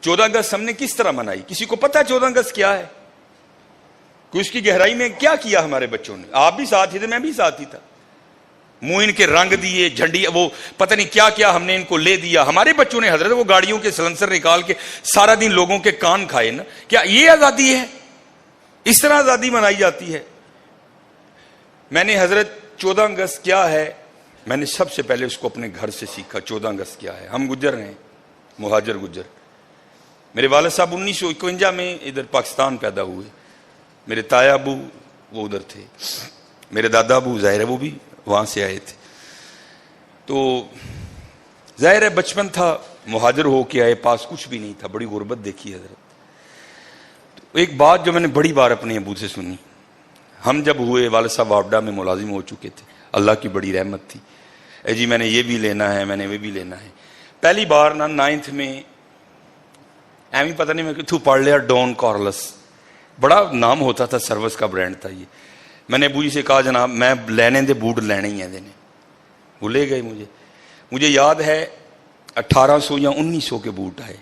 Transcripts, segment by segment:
14 اگست ہم نے کس طرح منائی؟ کسی کو پتا 14 اگست کیا ہے؟ کہ اس کی گہرائی میں کیا کیا ہمارے بچوں نے؟ آپ بھی ساتھ ہی تھے، میں بھی ساتھ ہی تھا. منہ ان کے رنگ دیے، جھنڈی، وہ پتہ نہیں کیا کیا ہم نے ان کو لے دیا. ہمارے بچوں نے حضرت وہ گاڑیوں کے سلنسر نکال کے سارا دن لوگوں کے کان کھائے نا. کیا یہ آزادی ہے؟ اس طرح آزادی منائی جاتی ہے؟ میں نے حضرت 14 اگست کیا ہے، میں نے سب سے پہلے اس کو اپنے گھر سے سیکھا. 14 اگست کیا ہے؟ ہم گجر ہیں، مہاجر گجر. میرے والد صاحب 1951 میں ادھر پاکستان پیدا ہوئے. میرے تایا ابو وہ ادھر تھے، میرے دادا ابو ظاہر ہے وہ بھی وہاں سے آئے تھے. تو ظاہر ہے بچپن تھا، مہاجر ہو کے آئے، پاس کچھ بھی نہیں تھا، بڑی غربت دیکھی حضرت. تو ایک بات جو میں نے بڑی بار اپنے ابو سے سنی، ہم جب ہوئے والد صاحب واپڈا میں ملازم ہو چکے تھے، اللہ کی بڑی رحمت تھی. اے جی میں نے یہ بھی لینا ہے، میں نے وہ بھی لینا ہے. پہلی بار نا 9th میں ایویں پتہ نہیں میں تو پڑھ لیا ڈون کارلس، بڑا نام ہوتا تھا، سروس کا برانڈ تھا یہ. میں نے ابو جی سے کہا جناب میں لینے دے بوٹ لینے ہی ہیں دینے. وہ لے گئے. مجھے یاد ہے 1800 یا 1900 کے بوٹ آئے.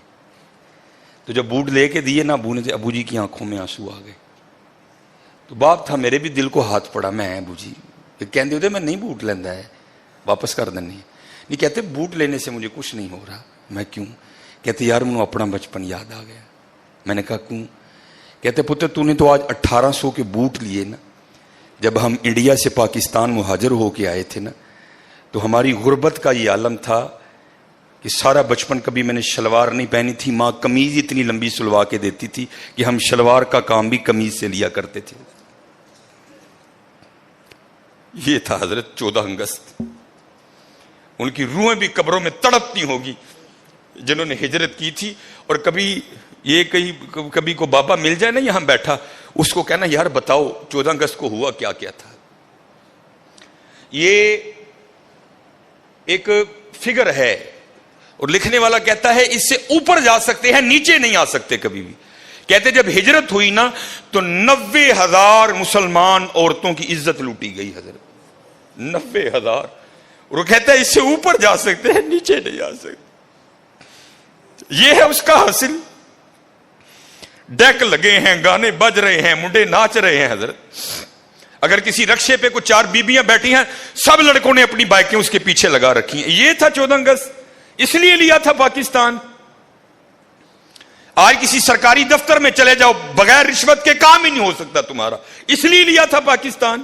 تو جب بوٹ لے کے دیے نا ابو نے، ابو جی کی آنکھوں میں آنسو آ گئے. تو باپ تھا میرے بھی دل کو ہاتھ پڑا. میں ابو جی کہتے ہوتے میں نہیں بوٹ لینا ہے، واپس کر دینے. نہیں کہتے بوٹ لینے سے مجھے کچھ نہیں ہو رہا. میں کیوں؟ کہتے یار مجھے اپنا بچپن یاد آ گیا. میں نے کہا کیوں؟ کہتے پتر تو نے تو آج 1800 کے بوٹ لیے نا. جب ہم انڈیا سے پاکستان مہاجر ہو کے آئے تھے نا، تو ہماری غربت کا یہ عالم تھا کہ سارا بچپن کبھی میں نے شلوار نہیں پہنی تھی. ماں قمیض اتنی لمبی سلوا کے دیتی تھی کہ ہم شلوار کا کام بھی قمیض سے لیا کرتے تھے. یہ تھا حضرت 14 اگست. ان کی روحیں بھی قبروں میں تڑپتی ہوگی جنہوں نے ہجرت کی تھی. اور کبھی کو بابا مل جائے نا یہاں بیٹھا، اس کو کہنا یار بتاؤ 14 اگست کو ہوا کیا کیا تھا. یہ ایک فگر ہے اور لکھنے والا کہتا ہے اس سے اوپر جا سکتے ہیں، نیچے نہیں آ سکتے کبھی بھی. کہتے جب ہجرت ہوئی نا تو 90,000 مسلمان عورتوں کی عزت لوٹی گئی حضرت. 90,000. اور وہ کہتا ہے اس سے اوپر جا سکتے ہیں، نیچے نہیں آ سکتے. یہ ہے اس کا حاصل. ڈیک لگے ہیں، گانے بج رہے ہیں، منڈے ناچ رہے ہیں حضرت. اگر کسی رکشے پہ کچھ 4 بیبیاں بیٹھی ہیں، سب لڑکوں نے اپنی بائکیں اس کے پیچھے لگا رکھی ہیں. یہ تھا 14 اگست. اس لیے لیا تھا پاکستان. آج کسی سرکاری دفتر میں چلے جاؤ، بغیر رشوت کے کام ہی نہیں ہو سکتا تمہارا. اس لیے لیا تھا پاکستان.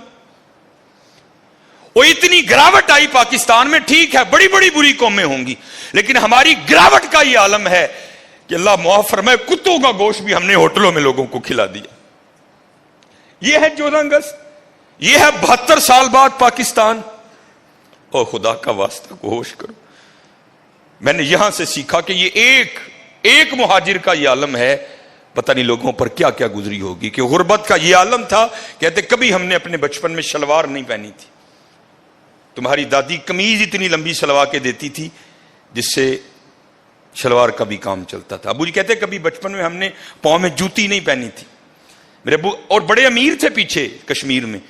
وہ اتنی گراوٹ آئی پاکستان میں. ٹھیک ہے بڑی بڑی بری قومیں ہوں گی، لیکن ہماری گراوٹ کا یہ عالم ہے کہ اللہ معاف فرمائے کتوں کا گوشت بھی ہم نے ہوٹلوں میں لوگوں کو کھلا دیا. یہ ہے 14 اگست. یہ ہے 72 سال بعد پاکستان. اور خدا کا واسطہ ہوش کرو. میں نے یہاں سے سیکھا کہ یہ ایک مہاجر کا یہ عالم ہے. پتہ نہیں لوگوں پر کیا کیا گزری ہوگی کہ غربت کا یہ عالم تھا. کہتے کبھی ہم نے اپنے بچپن میں شلوار نہیں پہنی تھی. تمہاری دادی قمیض اتنی لمبی سلوا کے دیتی تھی جس سے شلوار کا بھی کام چلتا تھا. ابو جی کہتے کبھی بچپن میں ہم نے پاؤں میں جوتی نہیں پہنی تھی. میرے ابو اور بڑے امیر تھے پیچھے کشمیر میں.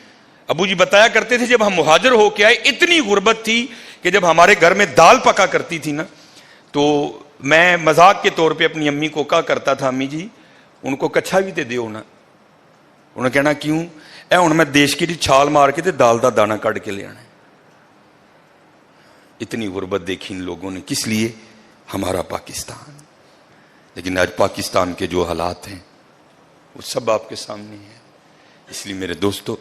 ابو جی بتایا کرتے تھے جب ہم مہاجر ہو کے آئے اتنی غربت تھی کہ جب ہمارے گھر میں دال پکا کرتی تھی نا تو میں مذاق کے طور پہ اپنی امی کو کہا کرتا تھا امی جی ان کو کچھا بھی تے دیو نا. انہوں نے کہنا کیوں؟ اے ہن میں دیش کی چھال مار کے تے دال دا دانہ کٹ کے لے آنا. اتنی غربت دیکھی ان لوگوں نے. کس لیے؟ ہمارا پاکستان. لیکن آج پاکستان کے جو حالات ہیں وہ سب آپ کے سامنے ہیں. اس لیے میرے دوستو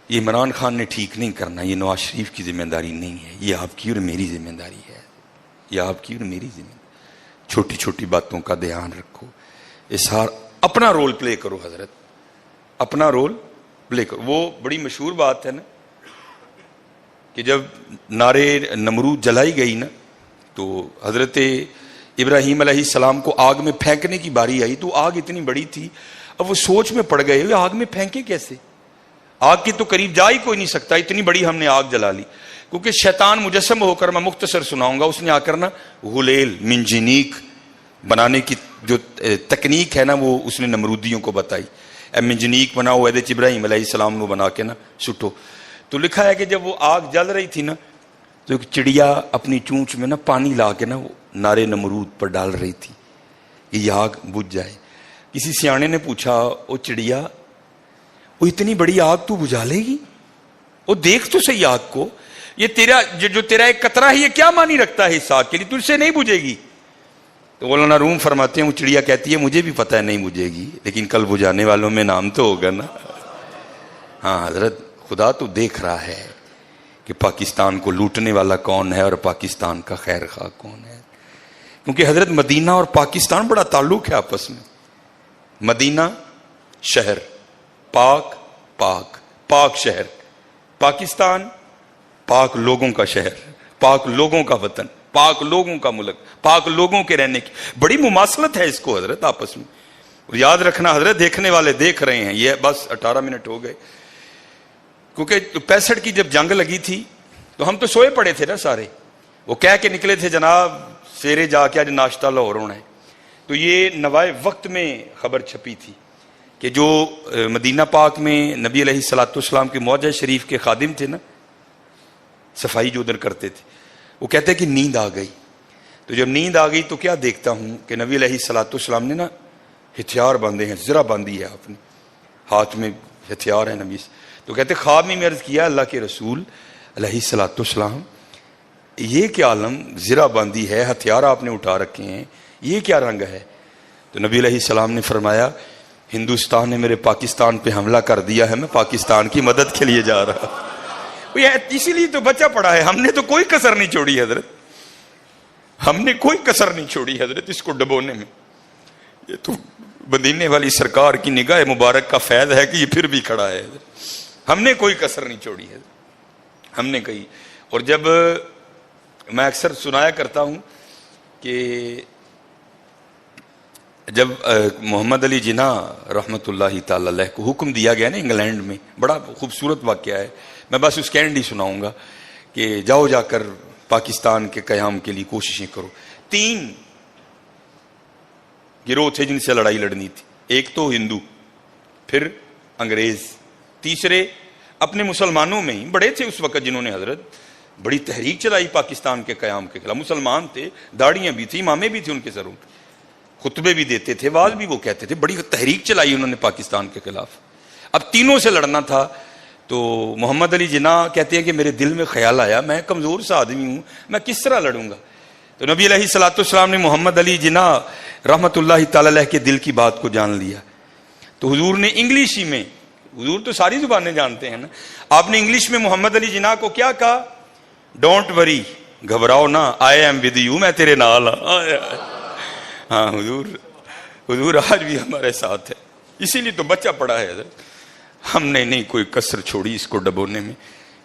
یہ عمران خان نے ٹھیک نہیں کرنا. یہ نواز شریف کی ذمہ داری نہیں ہے، یہ آپ کی اور میری ذمہ داری ہے. یہ آپ کی اور میری ذمہ داری. چھوٹی چھوٹی باتوں کا دھیان رکھو. اظہار اپنا رول پلے کرو حضرت، اپنا رول پلے کرو. وہ بڑی مشہور بات ہے نا کہ جب نارے نمرود جلائی گئی نا تو حضرت ابراہیم علیہ السلام کو آگ میں پھینکنے کی باری آئی تو آگ اتنی بڑی تھی. اب وہ سوچ میں پڑ گئے آگ میں پھینکے کیسے؟ آگ کی تو قریب جا ہی کوئی نہیں سکتا، اتنی بڑی ہم نے آگ جلا لی. کیونکہ شیطان مجسم ہو کر، میں مختصر سناؤں گا، اس نے آ کر نا غلیل منجنیق بنانے کی جو تکنیک ہے نا وہ اس نے نمرودیوں کو بتائی. منجنیق بناؤ ایدے ابراہیم علیہ السلام نو بنا کے نا سٹو. تو لکھا ہے کہ جب وہ آگ جل رہی تھی نا تو ایک چڑیا اپنی چونچ میں نا پانی لا کے نا وہ نارے نمرود پر ڈال رہی تھی کہ یہ آگ بجھ جائے. کسی سیانے نے پوچھا او چڑیا وہ اتنی بڑی آگ تو بجھا لے گی؟ وہ دیکھ تو صحیح آگ کو, یہ تیرا جو تیرا ایک قطرہ ہے یہ کیا معنی رکھتا ہے اس آگ کے لیے, تجھ سے نہیں بجھے گی. تو مولانا روم فرماتے ہیں وہ چڑیا کہتی ہے مجھے بھی پتہ ہے نہیں بجھے گی, لیکن کل بجھانے والوں میں نام تو ہوگا نا. ہاں حضرت خدا تو دیکھ رہا ہے کہ پاکستان کو لوٹنے والا کون ہے اور پاکستان کا خیر خواہ کون ہے. کیونکہ حضرت مدینہ اور پاکستان بڑا تعلق ہے آپس میں. مدینہ شہر پاک, پاک شہر. پاکستان پاک لوگوں کا شہر, پاک لوگوں کا وطن, پاک لوگوں کا ملک, پاک لوگوں کے رہنے کی بڑی مماثلت ہے اس کو حضرت آپس میں. یاد رکھنا حضرت, دیکھنے والے دیکھ رہے ہیں. یہ بس 18 منٹ ہو گئے, کیونکہ 65 کی جب جنگ لگی تھی تو ہم تو سوئے پڑے تھے نا سارے. وہ کہہ کے نکلے تھے جناب سیرے جا کے آج ناشتہ لاہور ہونا ہے. تو یہ نوائے وقت میں خبر چھپی تھی کہ جو مدینہ پاک میں نبی علیہ الصلوۃ والسلام کے معجزہ شریف کے خادم تھے نا, صفائی جو ادھر کرتے تھے, وہ کہتے ہیں کہ نیند آ گئی. تو جب نیند آ گئی تو کیا دیکھتا ہوں کہ نبی علیہ الصلوۃ والسلام نے نا ہتھیار باندھے ہیں, زرہ باندھی ہے آپ نے, ہاتھ میں ہتھیار ہے نبی سے. تو کہتے خواب میں عرض کیا اللہ کے رسول علیہ الصلوۃ والسلام یہ کیا عالم, زرہ باندھی ہے, ہتھیار آپ نے اٹھا رکھے ہیں, یہ کیا رنگ ہے؟ تو نبی علیہ السلام نے فرمایا ہندوستان نے میرے پاکستان پہ حملہ کر دیا ہے, میں پاکستان کی مدد کے لیے جا رہا. اسی لیے تو بچہ پڑا ہے, ہم نے تو کوئی کسر نہیں چھوڑی حضرت, ہم نے کوئی کسر نہیں چھوڑی حضرت اس کو ڈبونے میں. یہ تو مدینے والی سرکار کی نگاہ مبارک کا فیض ہے کہ یہ پھر بھی کھڑا ہے حضرت. ہم نے کوئی کسر نہیں چھوڑی ہے, ہم نے کہی. اور جب میں اکثر سنایا کرتا ہوں کہ جب محمد علی جناح رحمۃ اللہ تعالی علیہ کو حکم دیا گیا نا انگلینڈ میں, بڑا خوبصورت واقعہ ہے, میں بس اس کینڈ ہی سناؤں گا کہ جاؤ جا کر پاکستان کے قیام کے لیے کوششیں کرو. 3 گروہ تھے جن سے لڑائی لڑنی تھی, ایک تو ہندو, پھر انگریز, تیسرے اپنے مسلمانوں میں ہی بڑے تھے اس وقت جنہوں نے حضرت بڑی تحریک چلائی پاکستان کے قیام کے خلاف. مسلمان تھے, داڑیاں بھی تھیں, امامے بھی تھے ان کے سروں پہ, خطبے بھی دیتے تھے, واز بھی وہ کہتے تھے, بڑی تحریک چلائی انہوں نے پاکستان کے خلاف. اب تینوں سے لڑنا تھا. تو محمد علی جناح کہتے ہیں کہ میرے دل میں خیال آیا میں کمزور سا آدمی ہوں, میں کس طرح لڑوں گا. تو نبی علیہ الصلوۃ والسلام نے محمد علی جناح رحمۃ اللہ تعالی علیہ کے دل کی بات کو جان لیا. تو حضور نے انگلش ہی میں, حضور تو ساری زبانیں جانتے ہیں نا, آپ نے انگلش میں محمد علی جناح کو کیا کہا, ڈونٹ وری, گھبراؤ نہ, آئی ایم ود یو, میں تیرے نال ہوں. ہاں حضور آج بھی ہمارے ساتھ ہے, اسی لیے تو بچہ پڑا ہے حضرت. ہم نے نہیں کوئی کسر چھوڑی اس کو ڈبونے میں.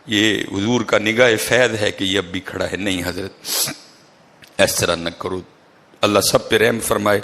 یہ حضور کا نگاہ فیض ہے کہ یہ اب بھی کھڑا ہے. نہیں حضرت ایس طرح نہ کرو, اللہ سب پہ رحم فرمائے.